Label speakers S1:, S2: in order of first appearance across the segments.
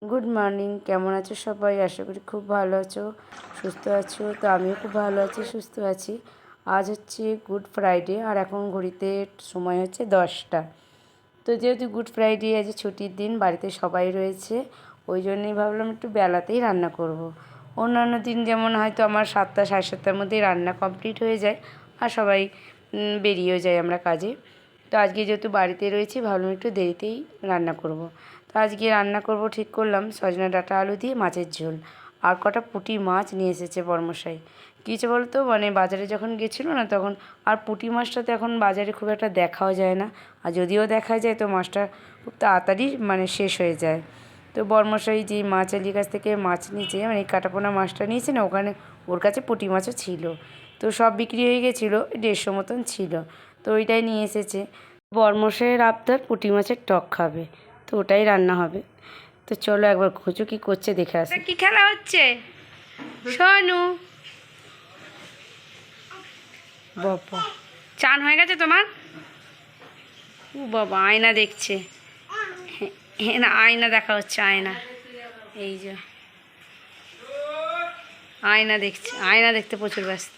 S1: Good morning, কেমন আছো সবাই? আশা করি খুব ভালো আছো, সুস্থ আছো। তো আমিও খুব ভালো আছি, সুস্থ আছি। আজ হচ্ছে গুড ফ্রাইডে, আর এখন ঘড়িতে সময় হচ্ছে 10টা। তো যেহেতু গুড ফ্রাইডে, আজ ছুটির দিন, বাড়িতে সবাই রয়েছে, ওই জন্যই ভাবলাম একটু বেলাতেই রান্না করব। অন্যান্য দিন যেমন হয়তো আমার 7টা সাড়ে 7টার মধ্যেই রান্না কমপ্লিট হয়ে যায়, আর সবাই বেরিয়েও যায় আমরা কাজে। তো আজকে যেহেতু বাড়িতে রয়েছি, ভাবলাম একটু দেরিতেই রান্না করব। তো আজকে রান্না করব ঠিক করলাম সজনা ডাঁটা আলু দিয়ে মাছের ঝোল, আর কটা পুঁটি মাছ নিয়ে এসেছে বর্মশাই। কী হচ্ছে বলতো, মানে বাজারে যখন গেছিলো না, তখন আর পুঁটি মাছটা তো এখন বাজারে খুব একটা দেখাও যায় না, আর যদিও দেখা যায় তো মাছটা খুব তাড়াতাড়ি শেষ হয়ে যায়। তো বর্মশাই যে মাছালির কাছ থেকে মাছ নিয়েছে, মানে এই কাটাপোনা মাছটা নিয়েছে না, ওখানে ওর কাছে পুঁটি মাছও ছিল। তো সব বিক্রি হয়ে গেছিলো, 150 মতন ছিল। তো ওইটাই নিয়ে এসেছে। বর্মশাইয়ের আবদার পুঁটি মাছের টক খাবে, তো ওটাই রান্না হবে। তো চলো একবার খোঁজো কি করছে দেখে আসি। কি খেলা হচ্ছে সোনু? বাবা, চান হয়ে গেছে তোমার? ও বাবা, আয়না দেখছে। হ্যাঁ না, আয়না দেখা হচ্ছে, আয়না। এই যে আয়না দেখছে, আয়না দেখতে প্রচুর ব্যস্ত।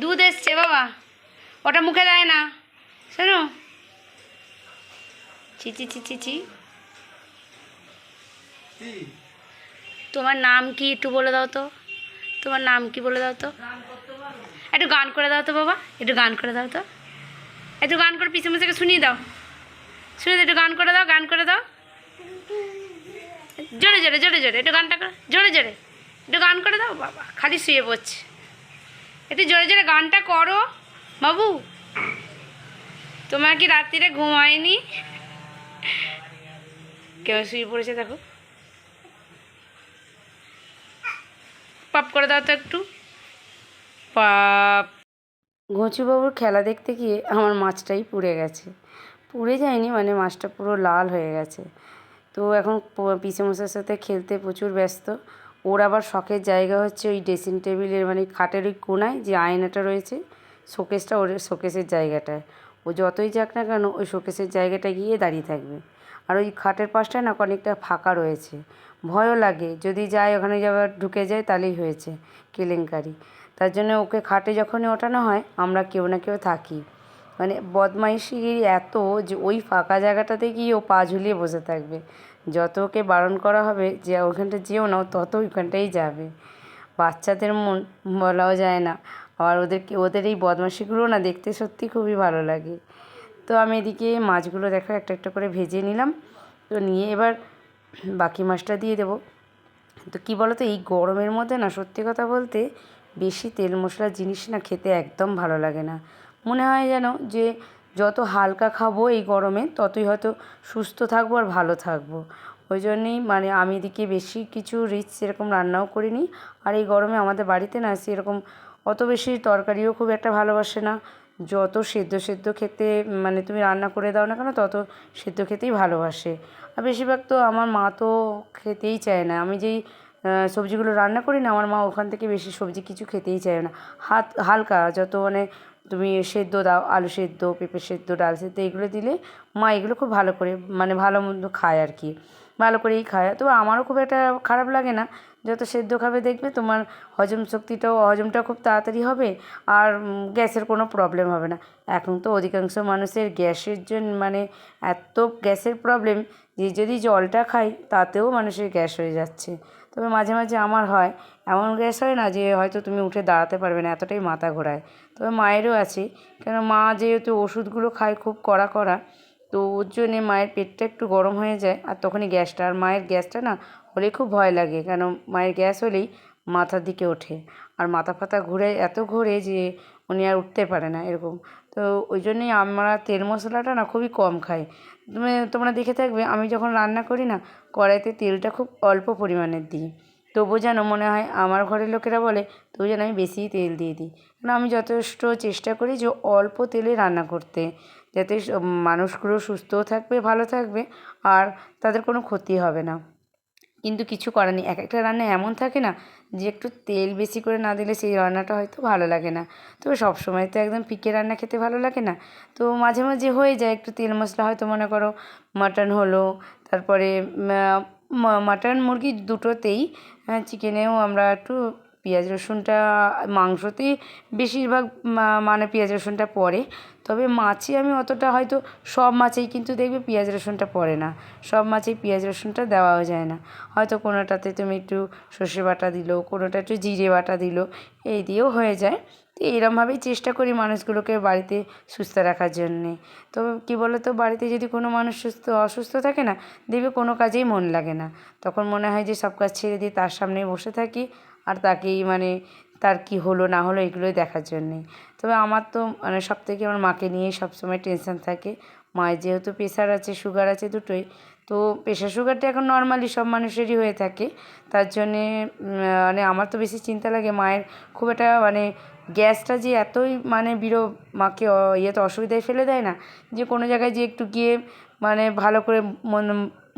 S1: দুধ এসছে বাবা, ওটা মুখে দেয় না। শোনো, চিচি চিচি চি। তোমার নাম কি একটু বলে দাও তো? তোমার নাম কি বলে দাও তো? একটু গান করে দাও তো বাবা, একটু গান করে দাও তো, একটু গান করে পিছনে থেকে শুনিয়ে দাও, শুনে একটু গান করে দাও, গান করে দাও জোরে জোরে জোরে জোরে, একটু গানটা করে জোরে জোরে, একটু গান করে দাও। বাবা খালি শুয়ে পড়ছে, একটু জোরে জোরে গানটা করো বাবু। তোমার কি রাত্রিরে ঘুম হয়নি? কেউ শুয়ে পড়েছে দেখো, পাপ করে দাও তো একটু, পাপ। ঘুঁচুবাবুর খেলা দেখতে গিয়ে আমার মাছটাই পুড়ে গেছে। পুড়ে যায়নি, মাছটা পুরো লাল হয়ে গেছে। তো এখন পিসেমশাইয়ের সাথে খেলতে প্রচুর ব্যস্ত। ওর আবার শখের জায়গা হচ্ছে ওই ড্রেসিং টেবিলের খাটের ওই কোনায় যে আয়নাটা রয়েছে, শোকেসটা, ওর শোকেসের জায়গাটায়। ও যতই যাক না কেন ওই শোকেসের জায়গাটায় গিয়ে দাঁড়িয়ে থাকবে। আর ওই খাটের পাশটায় না অনেকটা ফাঁকা রয়েছে, ভয়ও লাগে যদি যায় ওখানে যাবার ঢুকে যায় তাহলেই হয়েছে কেলেঙ্কারি। তার জন্য ওকে খাটে যখনই ওঠানো হয়, আমরা কেউ না কেউ থাকি। বদমাইশি এত যে ওই ফাঁকা জায়গাটাতে গিয়ে ও পা ঝুলিয়ে বসে থাকবে। যত ওকে বারণ করা হবে যে ওইখানটা যেও না, তত ওইখানটাই যাবে। বাচ্চাদের মন বলাও যায় না। আবার ওদের এই বদমাইশিগুলো না দেখতে সত্যি খুবই ভালো লাগে। তো আমি এদিকে মাছগুলো দেখো একটা একটা করে ভেজে নিলাম। তো নিয়ে এবার বাকি মাছটা দিয়ে দেবো। তো কী বলো তো, এই গরমের মধ্যে না সত্যি কথা বলতে বেশি তেল মশলার জিনিস না খেতে একদম ভালো লাগে না। মনে হয় যেন যে যত হালকা খাবো এই গরমে, ততই হয়তো সুস্থ থাকবো আর ভালো থাকবো। ওই জন্যেই আমি এদিকে বেশি কিছু রিচ সেরকম রান্নাও করিনি। আর এই গরমে আমাদের বাড়িতে না সেরকম অত বেশি তরকারিও খুব একটা ভালোবাসে না। যত সেদ্ধ সেদ্ধ খেতে তুমি রান্না করে দাও না কেন, তত সেদ্ধ খেতেই ভালোবাসে। আর বেশিরভাগ তো আমার মা তো খেতেই চায় না। আমি যেই সবজিগুলো রান্না করি না, আমার মা ওখান থেকে বেশি সবজি কিছু খেতেই চায় না। হালকা যত তুমি সেদ্ধ দাও, আলু সেদ্ধ, পেঁপে সেদ্ধ, ডাল সেদ্ধ, এগুলো দিলে মা এগুলো খুব ভালো করে ভালো মন্দ খায় আর কি, ভালো করেই খায়। তবে আমারও খুব একটা খারাপ লাগে না। যত সেদ্ধ খাবে দেখবে তোমার হজমটাও খুব তাড়াতাড়ি হবে, আর গ্যাসের কোনো প্রবলেম হবে না। এখন তো অধিকাংশ মানুষের গ্যাসের জন্য এত গ্যাসের প্রবলেম যে যদি জলটা খাই তাতেও মানুষের গ্যাস হয়ে যাচ্ছে। তবে মাঝে মাঝে আমার হয়, এমন গ্যাস হয় না যে হয়তো তুমি উঠে দাঁড়াতে পারবে না, এতটাই মাথা ঘোরায়। তবে মায়েরও আছে, কেন মা যেহেতু ওষুধগুলো খায় খুব কড়া কড়া, তো ওর জন্যে মায়ের পেটটা একটু গরম হয়ে যায়, আর তখনই গ্যাসটা, আর মায়ের গ্যাসটা না হলে খুব ভয় লাগে, কেন মায়ের গ্যাস হলেই মাথার দিকে ওঠে, আর মাথা ফাথা এত ঘোরে যে উনি আর উঠতে পারে না এরকম। তো ওই জন্যই আমরা তেল মশলাটা না খুবই কম খাই। তোমরা দেখে থাকবে আমি যখন রান্না করি না, কড়াইতে তেলটা খুব অল্প পরিমাণের দিই। তবু যেন মনে হয় আমার ঘরের লোকেরা বলে তবু যেন আমি বেশিই তেল দিয়ে দিই। কারণ আমি যথেষ্ট চেষ্টা করি যে অল্প তেলে রান্না করতে, যাতে মানুষগুলো সুস্থও থাকবে, ভালো থাকবে, আর তাদের কোনো ক্ষতি হবে না। কিন্তু কিছু করার নেই, এক একটা রান্না এমন থাকে না যে একটু তেল বেশি করে না দিলে সেই রান্নাটা হয়তো ভালো লাগে না। তবে সবসময় তো একদম ফিকে রান্না খেতে ভালো লাগে না। তো মাঝে মাঝে হয়ে যায় একটু তেল মশলা, হয়তো মনে করো মাটন হলো, তারপরে মাটন মুরগি দুটোতেই, চিকেনেও আমরা একটু পেঁয়াজ রসুনটা, মাংসতেই বেশিরভাগ মানে পেঁয়াজ রসুনটা পড়ে, তবে মাছে আমি অতটা হয়তো, সব মাছেই কিন্তু দেখবে পেঁয়াজ রসুনটা পড়ে না, সব মাছেই পেঁয়াজ রসুনটা দেওয়াও যায় না, হয়তো কোনোটাতে তুমি একটু সর্ষে বাটা দিলো, কোনোটা একটু জিরে বাটা দিলো, এই দিয়েও হয়ে যায়। তো এরমভাবেই চেষ্টা করি মানুষগুলোকে বাড়িতে সুস্থ রাখার জন্যে। তো কী বলো তো, বাড়িতে যদি কোনো মানুষ অসুস্থ থাকে না, দেখবে কোনো কাজেই মন লাগে না, তখন মনে হয় যে সব কাজ ছেড়ে দিয়ে তার সামনেই বসে থাকি আর তাকেই মানে তার কী হলো না হলো এগুলোই দেখার জন্যে। তবে আমার তো মানে সবথেকে আমার মাকে নিয়েই সবসময় টেনশন থাকে। মায়ের যেহেতু প্রেশার আছে, সুগার আছে দুটোই, তো প্রেশার সুগারটা এখন নর্মালি সব মানুষেরই হয়ে থাকে, তার জন্যে মানে আমার তো বেশি চিন্তা লাগে মায়ের খুব একটা মানে গ্যাসটা যে এতই মানে মাকে ইয়েতে অসুবিধায় ফেলে দেয় না, যে কোনো জায়গায় যে একটু গিয়ে মানে ভালো করে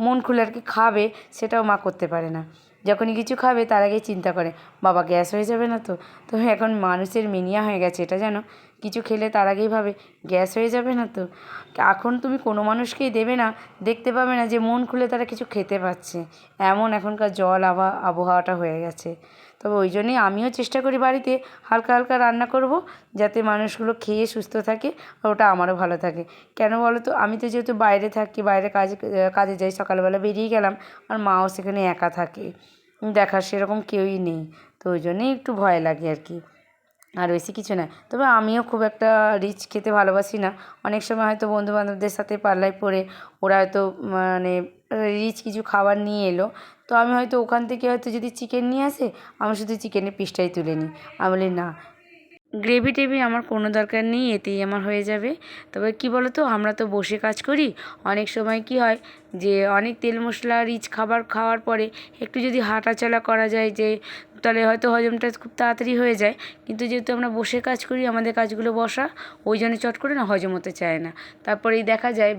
S1: মন খুলে আর কি খাবে, সেটাও মা করতে পারে না। যখনই কিছু খাবে তার আগেই চিন্তা করে বাবা গ্যাস হয়ে যাবে না তো। তো এখন মানুষের মেনিয়া হয়ে গেছে এটা, জানো, কিছু খেলে তার আগেই ভাবে গ্যাস হয়ে যাবে না তো। এখন তুমি কোনো মানুষকেই দেবে না, দেখতে পাবে না যে মন খুলে তারা কিছু খেতে পাচ্ছে, এমন এখনকার আবহাওয়াটা হয়ে গেছে। তবে ওই জন্যেই আমিও চেষ্টা করি বাড়িতে হালকা হালকা রান্না করব, যাতে মানুষগুলো খেয়ে সুস্থ থাকে আর ওটা আমারও ভালো থাকে। কেন বলো তো, আমি তো যেহেতু বাইরে থাকি, বাইরে কাজে যাই, সকালবেলা বেরিয়ে গেলাম আর মাও সেখানে একা থাকে, দেখার সেরকম কেউই নেই, তো ওই জন্যেই একটু ভয় লাগে আর কি, আর বেশি কিছু না। তবে আমিও খুব একটা রিচ খেতে ভালোবাসি না, অনেক সময় হয়তো বন্ধুবান্ধবদের সাথে পাল্লায় পড়ে ওরা হয়তো মানে রিচ কিছু খাবার নিয়ে এলো, তো আমি হয়তো ওখান থেকে হয়তো যদি চিকেন নিয়ে আসে, আমি শুধু চিকেনের পিসটাই তুলে নিই, আমি বলি না, গ্রেভি টেভি আমার কোনো দরকার নেই, এতেই আমার হয়ে যাবে। তবে কী বলো তো, আমরা তো বসে কাজ করি, অনেক সময় কী হয় যে অনেক তেল মশলা রিচ খাবার খাওয়ার পরে একটু যদি হাঁটাচলা করা যায়, যে তাহলে হয়তো হজমটা খুব তাড়াতাড়ি হয়ে যায়, কিন্তু যেহেতু আমরা বসে কাজ করি, আমাদের কাজগুলো বসা, ওই জন্য চট করে না হজম হতে চায় না, তারপরেই দেখা যায়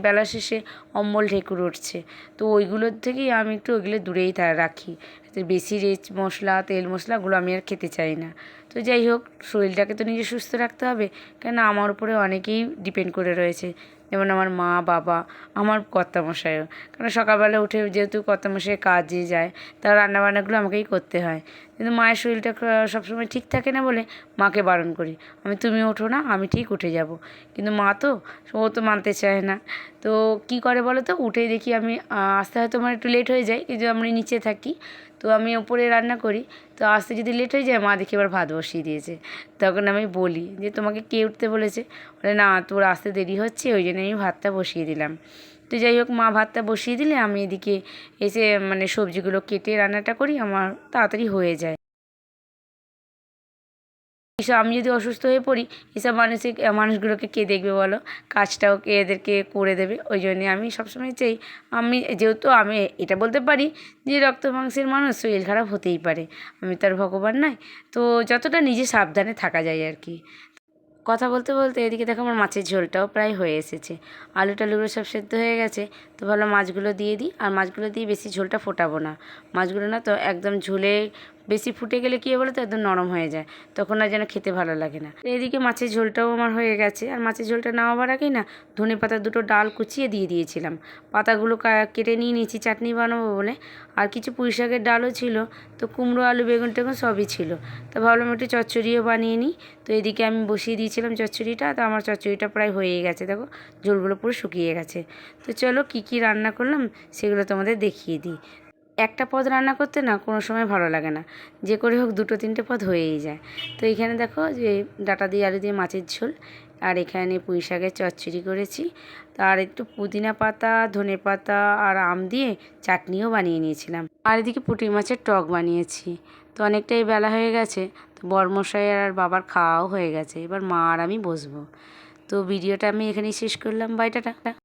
S1: বেলা শেষে অম্বল ঢেকুর উঠছে, তো ওইগুলোর থেকেই আমি একটু ওইগুলো দূরেই রাখি, বেশি রিচ মশলা তেল মশলাগুলো আমি আর খেতে চাই না। তো যাই হোক, শরীরটাকে তো নিজে সুস্থ রাখতে হবে, কেন আমার উপরে অনেকেই ডিপেন্ড করে রয়েছে, যেমন আমার মা, বাবা, আমার কর্তামশাইও, কারণ সকালবেলা উঠে যেহেতু কর্তামশাই কাজে যায়, তার রান্নাবান্নাগুলো আমাকেই করতে হয়, কিন্তু মায়ের শরীরটা সবসময় ঠিক থাকে না বলে মাকে বারণ করি, তুমি ওঠো না, আমি ঠিক উঠে যাব, কিন্তু মা তো, ও তো মানতে চায় না। তো কী করে বলো তো, উঠেই দেখি আমি আসতে হয়তো আমার একটু লেট হয়ে যায়, কিন্তু আমি নিচে থাকি, তো আমি ওপরে রান্না করি, তো আসতে যদি লেট হয়ে যায়, মা দেখি এবার ভাত বসিয়ে দিয়েছে, তখন আমি বলি যে তোমাকে কে উঠতে বলেছে, বলে না তোর আসতে দেরি হচ্ছে, ওই জন্য আমি ভাতটা বসিয়ে দিলাম। তো যাই হোক, মা ভাতটা বসিয়ে দিলে আমি এদিকে এসে মানে সবজিগুলো কেটে রান্নাটা করি, আমার তাড়াতাড়ি হয়ে যায়। এসব আমি যদি অসুস্থ হয়ে পড়ি, এসব মানুষগুলোকে কে দেখবে বলো, কাজটাও কে এদেরকে করে দেবে, ওই জন্যে আমি সবসময় চাই, আমি যেহেতু আমি এটা বলতে পারি যে রক্ত মাংসের মানুষ, শরীর খারাপ হতেই পারে, আমি তার ভগবান নয়, তো যতটা নিজে সাবধানে থাকা যায় আর কি। কথা বলতে বলতে এদিকে দেখো আমার মাছের ঝোলটাও প্রায় হয়ে এসেছে, আলু টালুগুলো সব সেদ্ধ হয়ে গেছে, তো ভালো মাছগুলো দিয়ে দিই, আর মাছগুলো দিয়ে বেশি ঝোলটা ফোটাবো না, মাছগুলো না তো একদম ঝোলে বেশি ফুটে গেলে কী বলো তো, একদম নরম হয়ে যায়, তখন আর যেন খেতে ভালো লাগে না। তো এদিকে মাছের ঝোলটাও আমার হয়ে গেছে, আর মাছের ঝোলটা নামাবার আগেই না ধনে পাতা দুটো ডাল কুচিয়ে দিয়ে দিয়েছিলাম, পাতাগুলো কেটে নিয়ে নিয়েছি চাটনি বানাবো বলে, আর কিছু পুঁই শাকের ডালও ছিল, তো কুমড়ো আলু বেগুন টেগুন সবই ছিল, তো ভাবলাম একটু চচ্চড়িও বানিয়ে নিই। তো এদিকে আমি বসিয়ে দিয়েছিলাম চচ্চড়িটা, তো আমার চচ্চড়িটা প্রায় হয়েই গেছে, দেখো ঝোলগুলো পুরো শুকিয়ে গেছে। তো চলো কী কী রান্না করলাম সেগুলো তোমাদের দেখিয়ে দিই। একটা পদ রান্না করতে না কোনো সময় ভালো লাগে না, যে করে হোক দুটো তিনটে পদ হয়েই যায়। তো এখানে দেখো যে ডাঁটা দিয়ে আলু দিয়ে মাছের ঝোল, আর এখানে পুঁই শাকের চচ্চড়ি করেছি, তার একটু পুদিনা পাতা, ধনে পাতা আর আম দিয়ে চাটনিও বানিয়ে নিয়েছিলাম, আর এদিকে পুঁটি মাছের টক বানিয়েছি। তো অনেকটাই বেলা হয়ে গেছে, তো বরমশাই আর বাবার খাওয়াও হয়ে গেছে, এবার মা আর আমি বসবো। তো ভিডিওটা আমি এখানেই শেষ করলাম, বাই টাটা।